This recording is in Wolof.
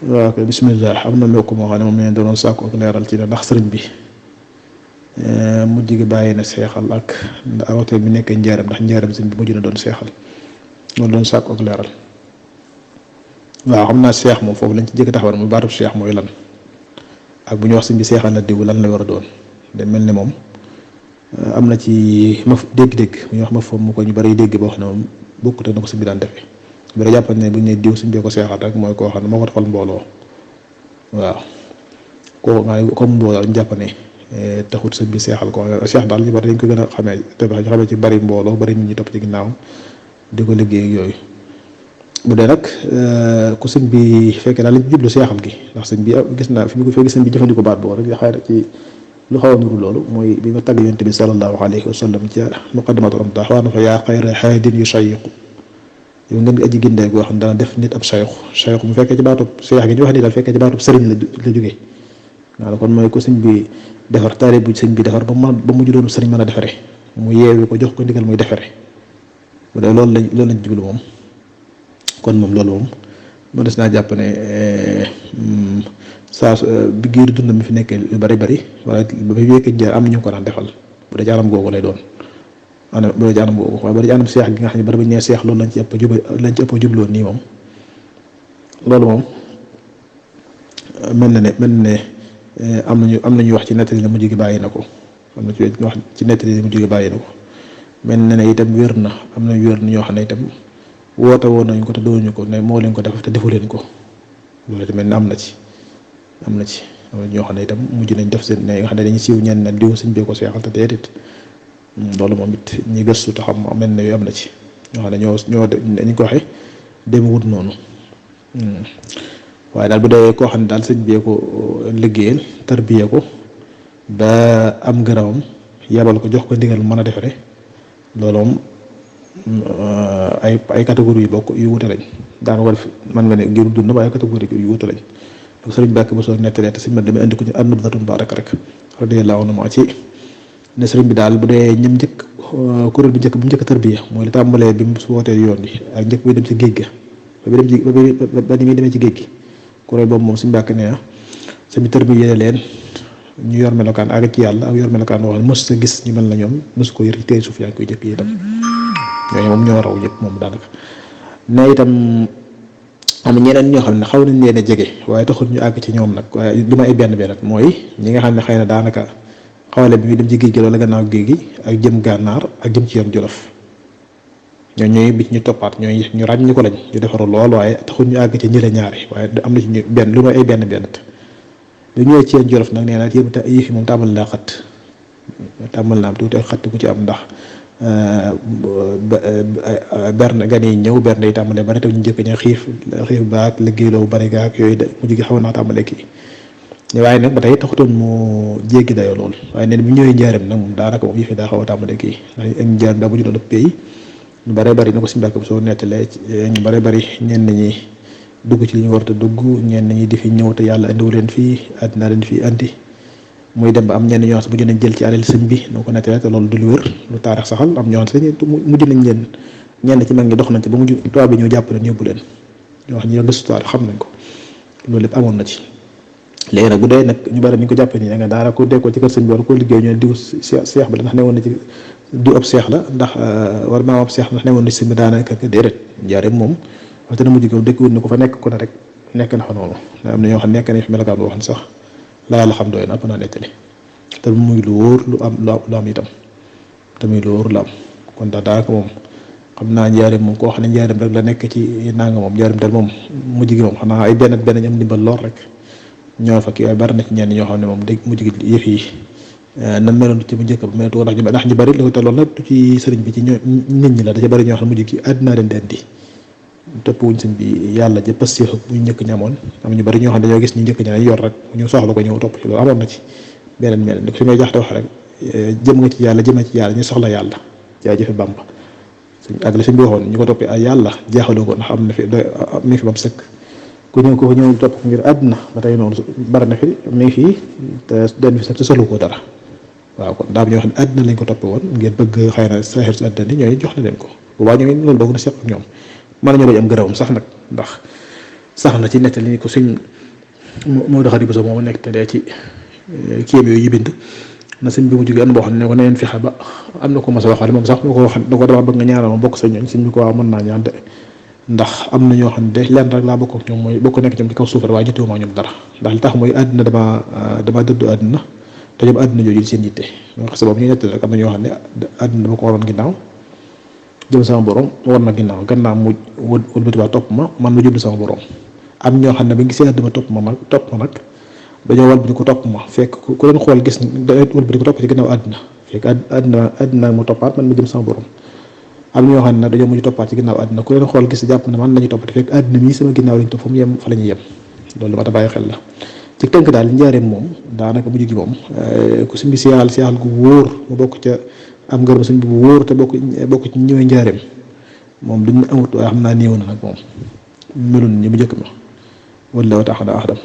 waaw kay bismillah. am na mbokk moo xam ne moom nee doon sàkku ak leeral ci ne ndax sëriñ bi mujj gi bàyyi na seexal ak awate bi nekk njaaram ndax njaaram sëriñ bi mujj na doon seexal loolu doon sàkku ak leeral. waaw xam naa seex moom foofu lañ ci jëkk taxawal muy baatub seex mooy lan ak bu ñu wax sëriñ bi seexal na diw lan la war a doon de mel ne moom am na ci ma dégg-dégg bu ñuy wax ma foofu mu ko ñu bari dégg boo xam ne moom bokkut na ko sëriñ bi daan defee bu dee jàppal ne bu ñu nee diw sëriñ bi ko seexal rek mooy koo xam ne moo ko defal mbooloo waaw kooku nga comme mbooloo ñu jàpp ne taxut sëñ bi seexal ko seex daal ñu bari dañ ko gën a xamee te ñu xamee ci bari mbooloo bari nit ñi topp ci ginnaawam di ko liggéey ak yooyu. bu dee nag ku sëñ bi fekkee daal lañ jublu seexal gi ndax sëñ bi gis naa fi mu ko fekk sëñ bi jëfandikoo baat boobu rek xëy na ci lu xaw a nuru loolu mooy bi ma tagg yonent bi sallallahu alayhi wa sallam ca muqaddimatu ramtaax waa na fa yaa xayra haadin yushayyiqu yow ngeen aji gindee goo xam ne dana def nit ab sayxu bu fekkee ci baatub seex gi ñu wax ni daal fekkee ci baatub sëriñ la jógee waaw kon mooy ko sëñ bi defar taari bu sëñ bi defar ba mujj doonu sëriñ mën a defare mu yeewi ko jox ko ndigal muy defare bu dee loolu lañ jublu moom kon moom loolu moom moo des naa jàpp ne saa bi giir dund mi fi nekkee lu bari wala ba fi wékkee jaar am ñu ko daan defal bu dee ci anam googu lay doon bu dee ci anam googu waaye bu dee ci anam seex gi nga xam ne bari ba ñu nee seex loolu lañ ci ëpp jubloon nii moom loolu moom mel na ne am nañu wax ci nettali ne mujj gi bàyyi na ko am na ci wax ci nettali ne mujj gi bàyyi na ko mel na ne itam wér na am na wér na ñoo xam ne itam woote woon nañ ko te dooñu ko ne moo leen ko def te defu leen ko loolu itam mel na am na ñoo xam ne itam mujj nañ def seen ne nga xam ne dañuy siiw ñenn na diw sëñ bee ko seexal te déedéet loolu moom it ñi gëstu te xam mel na yu am na ci ñoo xam ne ñoo dañ ko waxe dem wut noonu waaye daal bu dee koo xam ne daal sëñ bee ko liggéeyal tarbiyee ko ba am gërawam yabal ko jox ko ndigal mën a defare loolu moom ay catégorie yu bokk yu wute lañ daana war mën nga ne ngir dund ba ay catégorie yu wute lañ donc sëriñ Mbàkke bu soo nettalee te sëñ ma dama indi ko ci an-nubzatu mubaaraka rek radiyallahu anhu moo ci ne sëriñ bi daal bu dee ñëm njëkk kuréel bi bu njëkk tarbiya mooy li tàmbalee bi mu wootee yoon bi ak njëkk bi dem ci géej ga ba ni muy demee ci géej gi kuréel boobu moom sëñ Mbàkke nee na sëñ tarbiya leen ñu yor melokaan àgg ci yàlla ak yor melokaan wax mos sa gis ñu mel na ñoom mos ko yër ci tey suuf yaa ngi koy jëkk yi itam ñooñu moom ñoo raw ñëpp moom daanaka ne itam am ñeneen ñoo xam ne xaw nañ leen a jege waaye taxul ñu àgg ci ñoom nag waaye li ma ay benn mooy ñi nga xam ne xëy na daanaka xawale bi muy dem ci géej gi loolu gannaaw géej gi ak jëm gànnaar ak jëm ci yoon Jolof ñooñu bi ñu toppaat ñooñu ñu ràññ ko lañ ñu defaru lool waaye taxul ñu àgg ci ñële ñaari waaye am na ci ñu benn lu ma ay benn lu ñëwee ci yoon Jolof nag nee na yëf yi moom tàmbal naa xat tàmbal naa am tuuti ak xat ku ci am ndax berne gan yi ñëw berne yi tàmbalee bari te ñu njëkk ña xiif baak liggéeyloo bari gaak yooyu de mujj gi xaw naa tàmbalee kii waaye nag ba tey taxutoon mu jéggi dayoo lool waaye neen bu ñëwee njaareem nag moom daanaka moom yëf yi daa xaw a tàmbalee kii ndax ak njaareem daa bu ñu doon ëpp pays ñu bare bari na ko si Mbàkke bu soo nettalee ñu bare bari ñenn ñi dugg ci li ñu war a dugg ñenn ñi di fi ñëw te yàlla indiwu leen fii àddina leen fii andi muy dem ba am ñenn ñoo xam mujj nañ jël ci alal sëñ bi noo ko nettalee te loolu du lu wér lu taarix saxal am ñoo xam mujj nañ leen ñenn ci mag ñi dox nañ ci ba mujj tubaab bi ñëw jàpp leen yóbbu leen ñoo xam ñi gëstu taarix xam nañ ko loolu lépp amoon na ci. léegi nag bu dee nag ñu bari ni ñu ko jàppee nii da nga daara ko dekkoo ci kër sëñ bi war koo liggéey ñu ne diw seex ba ndax ne woon na ci diw ab seex la ndax war maa ab seex ndax ne woon na ci sëñ bi daanaka déedéet njaareem moom waxte na mujj ko dëkk wut ne ko fa nekk ko ne rek nekk na fa noonu am na ñoo xam nekk nañ fi melokaan boo xam sax la yàlla xam doy na ëpp naa nettali te muy lu wóor lu am itam te muy lu wóor lu am kon daanaka moom xam naa njaareem moom koo xam ne njaareem rek la nekk ci nanga moom njaareem del moom mujj gi moom xanaa ay benn ñu am ndimbal lool rek ñoo fa kii waaye bari na ci ñenn ñoo xam ne moom dégg mujj gi yëf yi nan meloon ci bu njëkk ba mais ndax ñu bari li ko te loolu nag ci sëriñ bi ci nit ñi la da ci bari ñoo xam ne mujj gi àddina leen di topp wuñ sëñ bi yàlla ja pës bu ñu njëkk ñamoon am ñu bari ñoo xam ne dañoo gis ñu njëkk ña yor rek ñu soxla ko ñëw topp ci loolu amoon na ci beneen mel ni fi may jaxte wax rek jëm nga ci yàlla jëmee ci yàlla ñu soxla yàlla jaajëfe Bàmba ak la sëñ bi waxoon ñu ko toppee ay yàlla jeexaloo ko ndax am na fi mi fi bam sëkk ku ñëw topp ngir àdduna ba tey noonu bari na fi mi ngi fii te den fi sax te solu ko dara waaw kon daam ñoo xam ne àdduna lañ ko toppe woon ngir bëgg xëy na saxir si àdduna ni ñooy jox na leen ko bu baax ñoo ngi loolu bokk na seq ak ñoom mën nañoo bañ am gërëmam sax nag ndax sax na ci nettali ni ko suñ moo doxali bu so moom nekk te dee ci kii yooyu yi bind na sëñ bi mu jógee an boo xam ne ko na ngeen fexe ba am na ko mos a waxal moom sax mu ko wax ne ko dama bëgg nga ñaanal ma bokk sa ñooñ sëñ bi ko waaw mën naa ñaan de ndax am na ñoo xam ne de lenn rek laa bokk ak ñoom mooy bokk nekk ñoom ci kaw suuf waaye jotewuma ak ñoom dara ndax li tax mooy àddina dama dëddu àddina te ñoom àddina jooju seen yitte moo tax boobu ñu nettali rek am na ñoo xam ne àddina dama ko waroon ginnaaw jëm sama borom war na gannaaw mu wëlbati waa topp ma man ma jublu sama borom am ñoo xam ne ba gisee àddina topp ma nag dañoo wëlbati ko topp ma fekk ku leen xool gis da wëlbati ko topp ci gannaaw àddina fekk àddina mu toppaat man ma jëm sama borom am ñoo xam ne nag dañoo mujj toppaat ci ginnaaw àddina ku leen xool gis jàpp ne man lañu toppati fekk àddina mii sama ginnaaw lañu topp fa mu yem fa la ñuy yem loolu ma ta bàyyi xel la ci tënk daal njaareem moom daanaka mujj gi moom ku suñ bi siyaal gu wóor mu bokk ca am ngërëm suñ bi bu wóor te bokk ci ñëwee njaareem moom duñ amut waaye xam naa néew na nag moom melun ñi mu njëkk ma wallaahu ta'ala a'lam